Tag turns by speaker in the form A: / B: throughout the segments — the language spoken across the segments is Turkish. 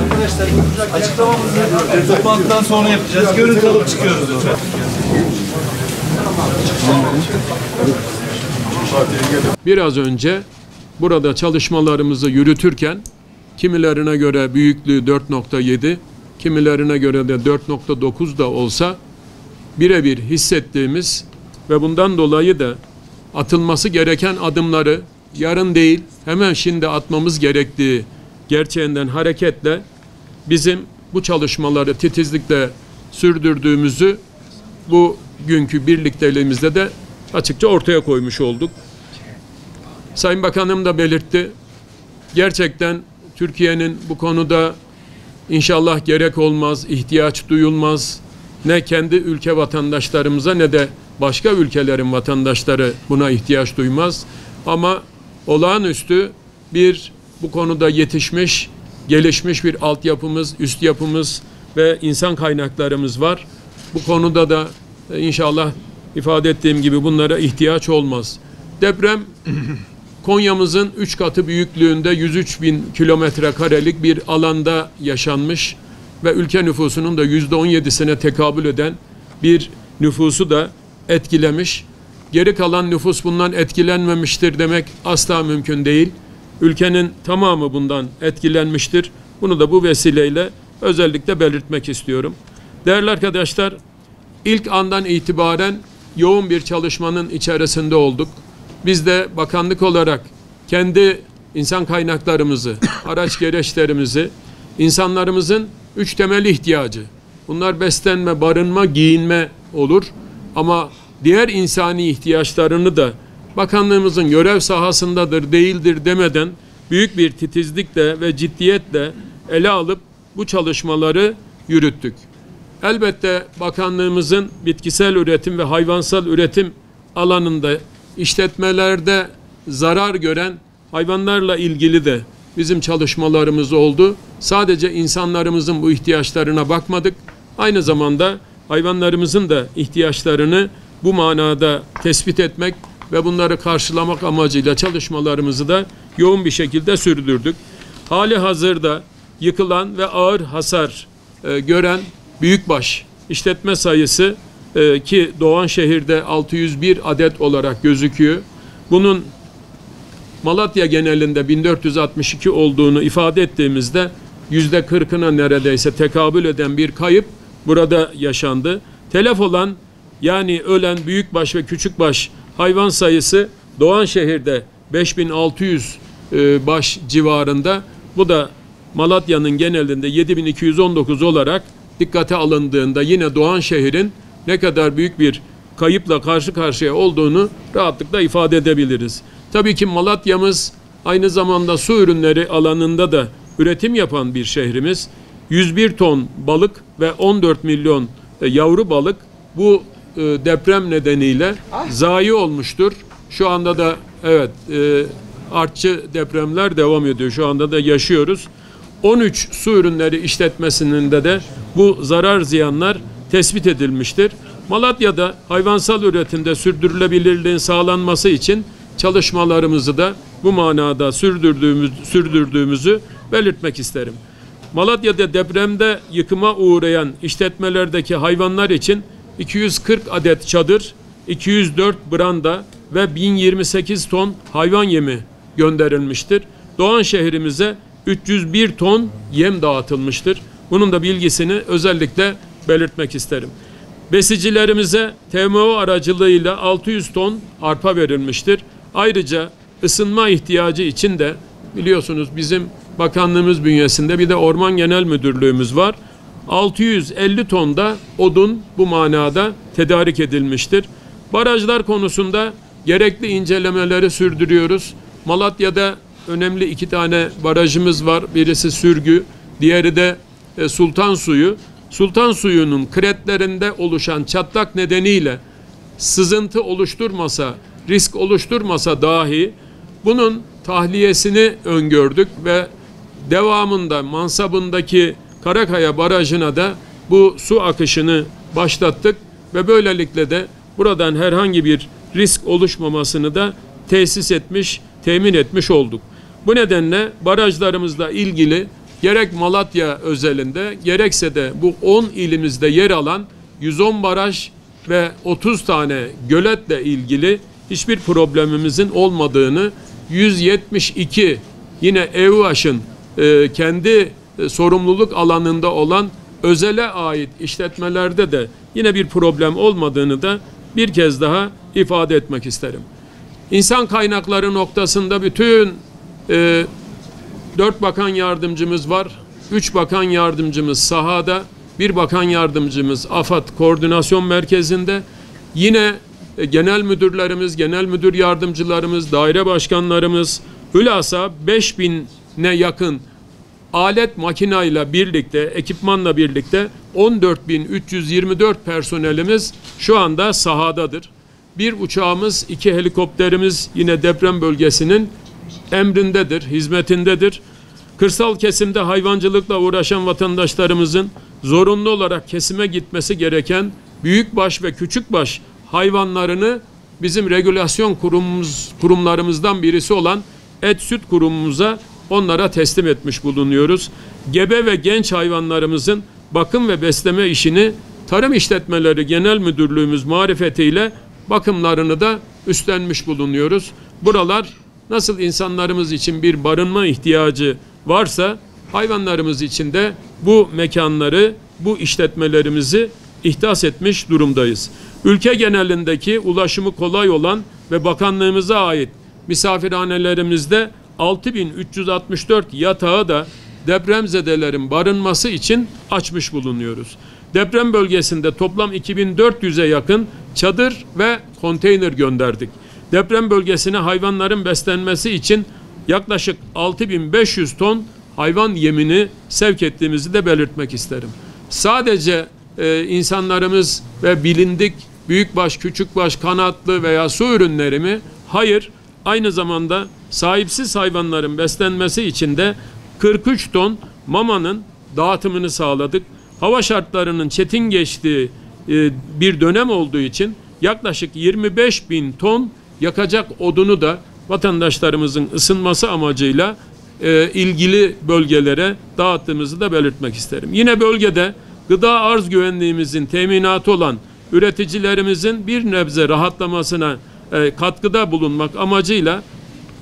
A: Arkadaşlar açıklamamızı toplantıdan sonra yapacağız. Görüntü alıp çıkıyoruz lütfen.
B: Biraz önce burada çalışmalarımızı yürütürken kimilerine göre büyüklüğü 4.7, kimilerine göre de 4.9 da olsa birebir hissettiğimiz ve bundan dolayı da atılması gereken adımları yarın değil hemen şimdi atmamız gerektiği gerçeğinden hareketle bizim bu çalışmaları titizlikle sürdürdüğümüzü bugünkü birlikteliğimizde de açıkça ortaya koymuş olduk. Sayın Bakanım da belirtti. Gerçekten Türkiye'nin bu konuda inşallah gerek olmaz, ihtiyaç duyulmaz. Ne kendi ülke vatandaşlarımıza ne de başka ülkelerin vatandaşları buna ihtiyaç duymaz. Ama olağanüstü bu konuda yetişmiş, gelişmiş bir altyapımız, üst yapımız ve insan kaynaklarımız var. Bu konuda da inşallah ifade ettiğim gibi bunlara ihtiyaç olmaz. Deprem Konya'mızın 3 katı büyüklüğünde 103 bin kilometre karelik bir alanda yaşanmış ve ülke nüfusunun da %17'sine tekabül eden bir nüfusu da etkilemiş. Geri kalan nüfus bundan etkilenmemiştir demek asla mümkün değil. Ülkenin tamamı bundan etkilenmiştir. Bunu da bu vesileyle özellikle belirtmek istiyorum. Değerli arkadaşlar, ilk andan itibaren yoğun bir çalışmanın içerisinde olduk. Biz de bakanlık olarak kendi insan kaynaklarımızı, araç gereçlerimizi, insanlarımızın 3 temel ihtiyacı. Bunlar beslenme, barınma, giyinme olur. Ama diğer insani ihtiyaçlarını da bakanlığımızın görev sahasındadır, değildir demeden büyük bir titizlikle ve ciddiyetle ele alıp bu çalışmaları yürüttük. Elbette bakanlığımızın bitkisel üretim ve hayvansal üretim alanında işletmelerde zarar gören hayvanlarla ilgili de bizim çalışmalarımız oldu. Sadece insanlarımızın bu ihtiyaçlarına bakmadık. Aynı zamanda hayvanlarımızın da ihtiyaçlarını bu manada tespit etmek ve bunları karşılamak amacıyla çalışmalarımızı da yoğun bir şekilde sürdürdük. Hali hazırda yıkılan ve ağır hasar gören büyükbaş işletme sayısı ki Doğanşehir'de 601 adet olarak gözüküyor. Bunun Malatya genelinde 1462 olduğunu ifade ettiğimizde %40'ına neredeyse tekabül eden bir kayıp burada yaşandı. Telef olan yani ölen büyükbaş ve küçükbaş hayvan sayısı Doğanşehir'de 5600 baş civarında. Bu da Malatya'nın genelinde 7219 olarak dikkate alındığında yine Doğanşehir'in ne kadar büyük bir kayıpla karşı karşıya olduğunu rahatlıkla ifade edebiliriz. Tabii ki Malatya'mız aynı zamanda su ürünleri alanında da üretim yapan bir şehrimiz. 101 ton balık ve 14 milyon yavru balık bu deprem nedeniyle zayi olmuştur. Şu anda da evet artçı depremler devam ediyor. Şu anda da yaşıyoruz. 13 su ürünleri işletmesinin de bu zarar ziyanlar tespit edilmiştir. Malatya'da hayvansal üretimde sürdürülebilirliğin sağlanması için çalışmalarımızı da bu manada sürdürdüğümüzü belirtmek isterim. Malatya'da depremde yıkıma uğrayan işletmelerdeki hayvanlar için 240 adet çadır, 204 branda ve 1028 ton hayvan yemi gönderilmiştir. Doğanşehir'imize 301 ton yem dağıtılmıştır. Bunun da bilgisini özellikle belirtmek isterim. Besicilerimize TMO aracılığıyla 600 ton arpa verilmiştir. Ayrıca ısınma ihtiyacı için de biliyorsunuz bizim bakanlığımız bünyesinde bir de Orman Genel Müdürlüğümüz var. 650 ton da odun bu manada tedarik edilmiştir. Barajlar konusunda gerekli incelemeleri sürdürüyoruz. Malatya'da önemli 2 tane barajımız var. Birisi Sürgü, diğeri de Sultan Suyu. Sultan Suyu'nun kretlerinde oluşan çatlak nedeniyle sızıntı oluşturmasa, risk oluşturmasa dahi bunun tahliyesini öngördük ve devamında Mansabı'ndaki Karakaya Barajı'na da bu su akışını başlattık ve böylelikle de buradan herhangi bir risk oluşmamasını da temin etmiş olduk. Bu nedenle barajlarımızla ilgili gerek Malatya özelinde gerekse de bu 10 ilimizde yer alan 110 baraj ve 30 tane göletle ilgili hiçbir problemimizin olmadığını, 172 yine EUAŞ'ın kendi sorumluluk alanında olan özele ait işletmelerde de yine bir problem olmadığını da bir kez daha ifade etmek isterim. İnsan kaynakları noktasında bütün 4 bakan yardımcımız var. 3 bakan yardımcımız sahada, 1 bakan yardımcımız AFAD Koordinasyon Merkezi'nde. Yine genel müdürlerimiz, genel müdür yardımcılarımız, daire başkanlarımız, hülasa 5000'e yakın alet makinayla birlikte, ekipmanla birlikte 14.324 personelimiz şu anda sahadadır. 1 uçağımız, 2 helikopterimiz yine deprem bölgesinin emrindedir, hizmetindedir. Kırsal kesimde hayvancılıkla uğraşan vatandaşlarımızın zorunlu olarak kesime gitmesi gereken büyükbaş ve küçükbaş hayvanlarını bizim regülasyon kurumlarımızdan birisi olan Et Süt Kurumumuza onlara teslim etmiş bulunuyoruz. Gebe ve genç hayvanlarımızın bakım ve besleme işini Tarım İşletmeleri Genel Müdürlüğümüz marifetiyle bakımlarını da üstlenmiş bulunuyoruz. Buralar nasıl insanlarımız için bir barınma ihtiyacı varsa hayvanlarımız için de bu mekanları, bu işletmelerimizi ihdas etmiş durumdayız. Ülke genelindeki ulaşımı kolay olan ve bakanlığımıza ait misafirhanelerimizde 6.364 yatağı da depremzedelerin barınması için açmış bulunuyoruz. Deprem bölgesinde toplam 2400'e yakın çadır ve konteyner gönderdik. Deprem bölgesine hayvanların beslenmesi için yaklaşık 6500 ton hayvan yemini sevk ettiğimizi de belirtmek isterim. Sadece insanlarımız ve bilindik büyükbaş, küçükbaş, kanatlı veya su ürünleri mi? Hayır. Aynı zamanda sahipsiz hayvanların beslenmesi için de 43 ton mamanın dağıtımını sağladık. Hava şartlarının çetin geçtiği bir dönem olduğu için yaklaşık 25.000 ton yakacak odunu da vatandaşlarımızın ısınması amacıyla ilgili bölgelere dağıttığımızı da belirtmek isterim. Yine bölgede gıda arz güvenliğimizin teminatı olan üreticilerimizin bir nebze rahatlamasına katkıda bulunmak amacıyla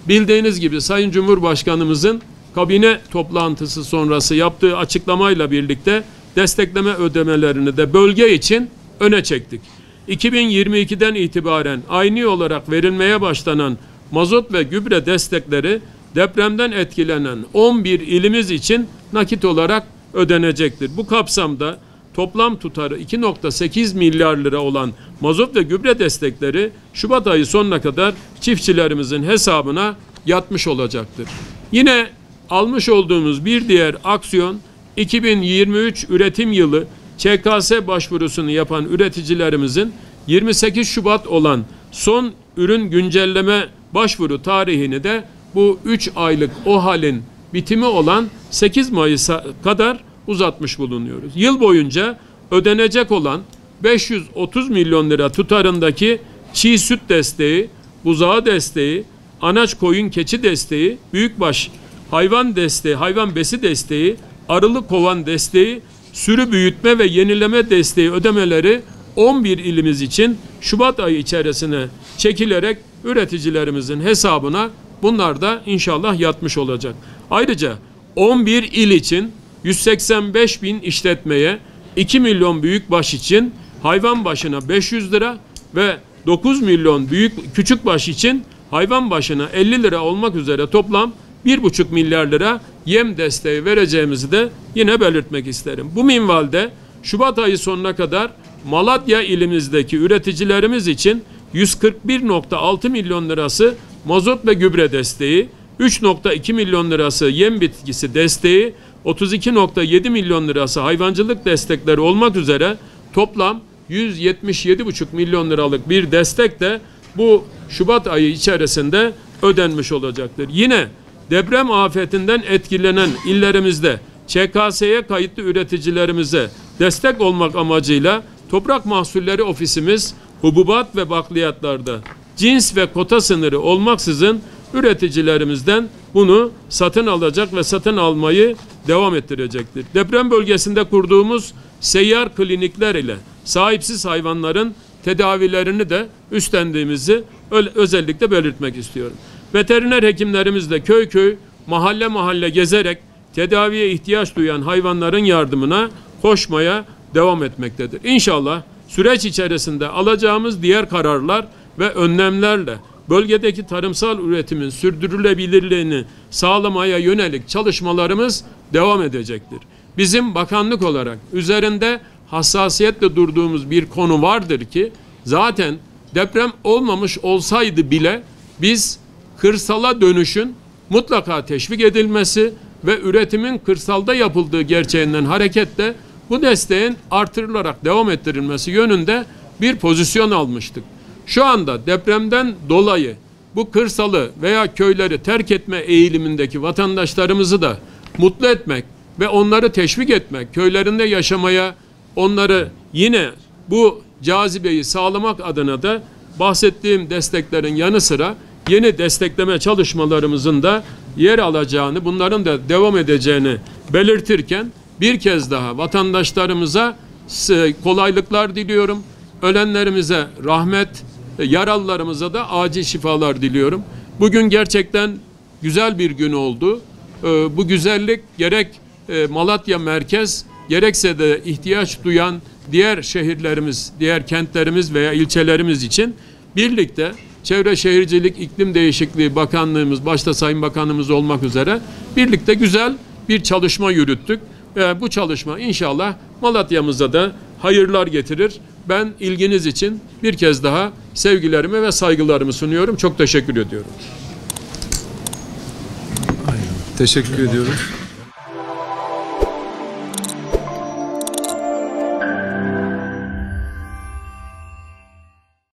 B: bildiğiniz gibi Sayın Cumhurbaşkanımızın kabine toplantısı sonrası yaptığı açıklamayla birlikte destekleme ödemelerini de bölge için öne çektik. 2022'den itibaren aynı olarak verilmeye başlanan mazot ve gübre destekleri depremden etkilenen 11 ilimiz için nakit olarak ödenecektir. Bu kapsamda toplam tutarı 2.8 milyar lira olan mazot ve gübre destekleri Şubat ayı sonuna kadar çiftçilerimizin hesabına yatmış olacaktır. Yine almış olduğumuz bir diğer aksiyon 2023 üretim yılı ÇKS başvurusunu yapan üreticilerimizin 28 Şubat olan son ürün güncelleme başvuru tarihini de bu 3 aylık OHAL'in bitimi olan 8 Mayıs'a kadar uzatmış bulunuyoruz. Yıl boyunca ödenecek olan 530 milyon lira tutarındaki çiğ süt desteği, buzağı desteği, anaç koyun keçi desteği, büyükbaş hayvan desteği, hayvan besi desteği, arılı kovan desteği, sürü büyütme ve yenileme desteği ödemeleri 11 ilimiz için Şubat ayı içerisine çekilerek üreticilerimizin hesabına bunlar da inşallah yatmış olacak. Ayrıca 11 il için 185 bin işletmeye 2 milyon büyükbaş için hayvan başına 500 lira ve 9 milyon küçükbaş için hayvan başına 50 lira olmak üzere toplam 1,5 milyar lira yem desteği vereceğimizi de yine belirtmek isterim. Bu minvalde Şubat ayı sonuna kadar Malatya ilimizdeki üreticilerimiz için 141,6 milyon lirası mazot ve gübre desteği, 3,2 milyon lirası yem bitkisi desteği, 32,7 milyon lirası hayvancılık destekleri olmak üzere toplam 177,5 milyon liralık bir destek de bu Şubat ayı içerisinde ödenmiş olacaktır. Yine deprem afetinden etkilenen illerimizde ÇKS'ye kayıtlı üreticilerimize destek olmak amacıyla Toprak Mahsulleri Ofisimiz hububat ve bakliyatlarda cins ve kota sınırı olmaksızın üreticilerimizden bunu satın alacak ve satın almayı devam ettirecektir. Deprem bölgesinde kurduğumuz seyyar klinikler ile sahipsiz hayvanların tedavilerini de üstlendiğimizi özellikle belirtmek istiyorum. Veteriner hekimlerimiz de köy köy, mahalle mahalle gezerek tedaviye ihtiyaç duyan hayvanların yardımına koşmaya devam etmektedir. İnşallah süreç içerisinde alacağımız diğer kararlar ve önlemlerle bölgedeki tarımsal üretimin sürdürülebilirliğini sağlamaya yönelik çalışmalarımız devam edecektir. Bizim bakanlık olarak üzerinde hassasiyetle durduğumuz bir konu vardır ki zaten deprem olmamış olsaydı bile biz kırsala dönüşün mutlaka teşvik edilmesi ve üretimin kırsalda yapıldığı gerçeğinden hareketle bu desteğin artırılarak devam ettirilmesi yönünde bir pozisyon almıştık. Şu anda depremden dolayı bu kırsalı veya köyleri terk etme eğilimindeki vatandaşlarımızı da mutlu etmek ve onları teşvik etmek, köylerinde yaşamaya, onları yine bu cazibeyi sağlamak adına da bahsettiğim desteklerin yanı sıra yeni destekleme çalışmalarımızın da yer alacağını, bunların da devam edeceğini belirtirken bir kez daha vatandaşlarımıza kolaylıklar diliyorum. Ölenlerimize rahmet, yaralılarımıza da acil şifalar diliyorum. Bugün gerçekten güzel bir gün oldu. Bu güzellik gerek Malatya merkez, gerekse de ihtiyaç duyan diğer şehirlerimiz, diğer kentlerimiz veya ilçelerimiz için birlikte Çevre Şehircilik İklim Değişikliği Bakanlığımız, başta Sayın Bakanımız olmak üzere birlikte güzel bir çalışma yürüttük. Bu çalışma inşallah Malatya'mıza da hayırlar getirir. Ben ilginiz için bir kez daha sevgilerimi ve saygılarımı sunuyorum. Çok teşekkür ediyorum.
A: Teşekkür ediyorum.